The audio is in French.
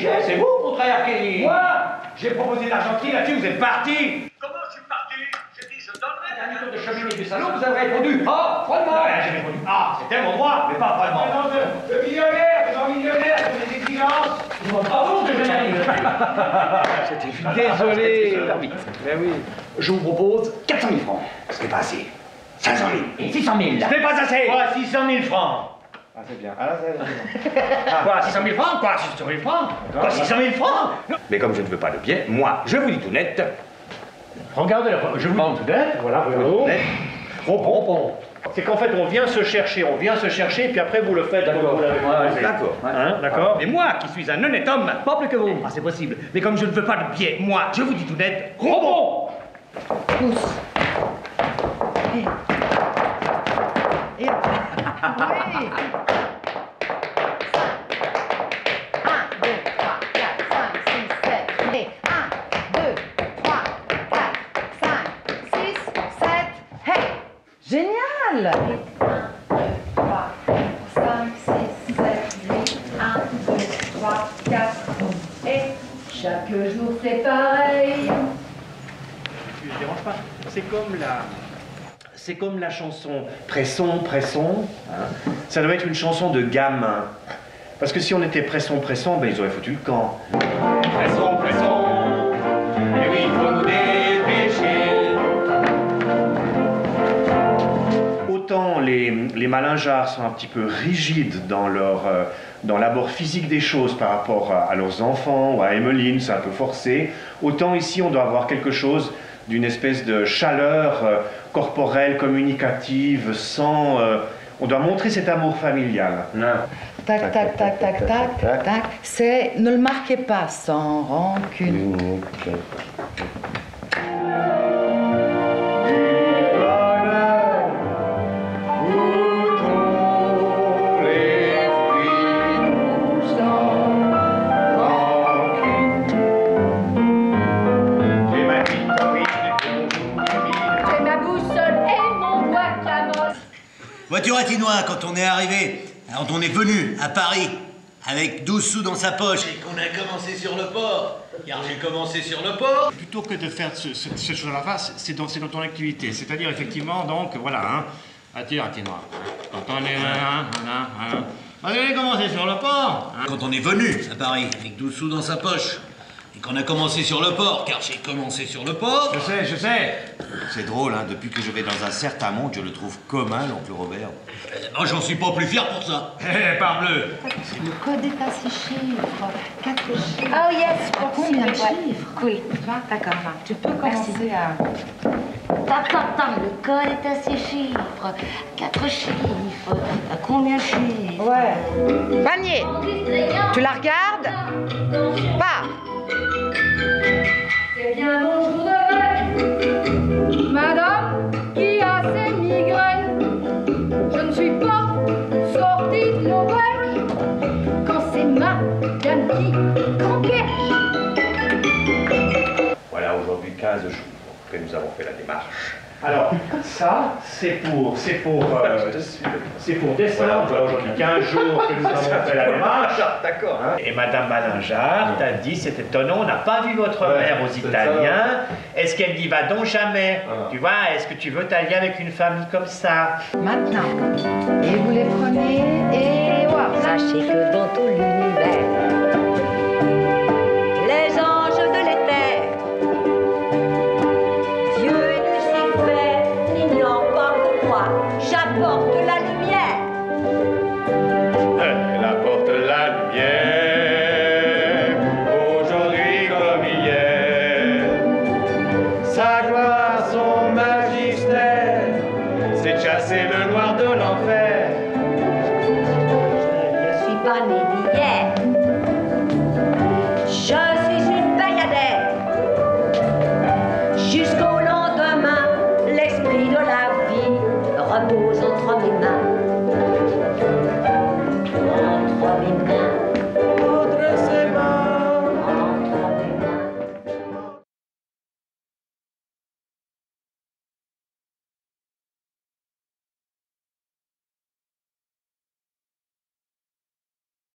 négligé, c'est vous, au contraire, qui... Moi, j'ai proposé de l'argenterie là-dessus, vous êtes parti. Comment je suis parti? J'ai dit, je donnerai la tour de cheminée du salon, vous avez répondu, ah, froidement. Ouais, j'ai répondu, ah, c'était mon droit, mais pas froidement. Non, le millionnaire, le millionnaire, c'est des exigences. Pardon, que je Désolé. Mais oui. Je vous propose 400 000 francs. Ce n'est pas assez. 500 000. Et 600 000. Ce n'est pas assez. Quoi, 600 000 francs? Ah, c'est bien. Ah, là, Quoi, 600 000 francs? Quoi, 600 000 francs? Quoi, 600 000 francs? Mais comme je ne veux pas de biais, moi, je vous dis tout net. Regardez, je vous dis tout net. Voilà, regardez. Bon. C'est qu'en fait, on vient se chercher, et puis après, vous le faites. D'accord. D'accord. Hein, d'accord. Mais moi, qui suis un honnête homme, pas plus que vous. Ah, c'est possible. Mais comme je ne veux pas de biais, moi, je vous dis tout net. Rebond. Pousse. Et... Oui. 1, 2, 3, 4, 5, 6, 7. Et 1, 2, 3, 4, 5, 6, 7. Hey! Génial! 1, 2, 3, 5, 6, 7, 8. 1, 2, 3, 4. Et chaque jour c'est pareil. Je ne dérange pas. C'est comme la chanson Pressons. Hein. Ça doit être une chanson de gamin. Parce que si on était Pressons, ben ils auraient foutu le camp. Pressons. Et oui, il faut nous dépêcher. Autant les malingears sont un petit peu rigides dans l'abord physique des choses par rapport à leurs enfants ou à Emmeline, c'est un peu forcé. Autant ici, on doit avoir quelque chose d'une espèce de chaleur corporelle, communicative, sans... on doit montrer cet amour familial. Non. Tac, tac, tac, tac, tac, tac. C'est ne le marquez pas sans rancune. Voiture à Tinois, quand on est arrivé, quand on est venu à Paris, avec 12 sous dans sa poche, et qu'on a commencé sur le port, car j'ai commencé sur le port. Plutôt que de faire cette chose-là, c'est dans ton activité. C'est-à-dire, effectivement, donc, voilà, hein, attire, quand on est... On a commencé sur le port. Hein. Quand on est venu à Paris, avec 12 sous dans sa poche, et qu'on a commencé sur le port, car j'ai commencé sur le port... Je sais. C'est drôle, hein, depuis que je vais dans un certain monde, je le trouve commun, l'oncle Robert. Moi, j'en suis pas plus fier pour ça. Parbleu. Le code est à 6 chiffres, 4 chiffres. Oh yes, Combien de chiffres? Cool. D'accord, tu peux commencer à... Attends, le code est à 6 chiffres, 4 chiffres, combien de chiffres? Ouais. Panier, tu la regardes? Pas. C'est bien bonjour de Madame qui a ses migraines. Je ne suis pas sortie de l'auberge quand c'est Madame qui canquèche. Voilà, aujourd'hui 15 jours que nous avons fait la démarche. Alors, ça, c'est pour décembre. Voilà, aujourd'hui 15 jours que nous avons fait la démarche. D'accord. Hein? Et Madame Malingeard t'a dit, c'est étonnant, on n'a pas vu votre mère aux Italiens. Est-ce qu'elle n'y va donc jamais? Tu vois, est-ce que tu veux t'allier avec une famille comme ça? Maintenant. Et vous les prenez et voilà. Sachez que dans tout l'univers, les anges de l'éther, Dieu et Lucifer n'ignorent pas que moi, j'apporte la lumière. Elle apporte la lumière, aujourd'hui comme hier. Sa gloire, son magistère, c'est de chasser le noir de l'enfer. Je ne suis pas né d'hier.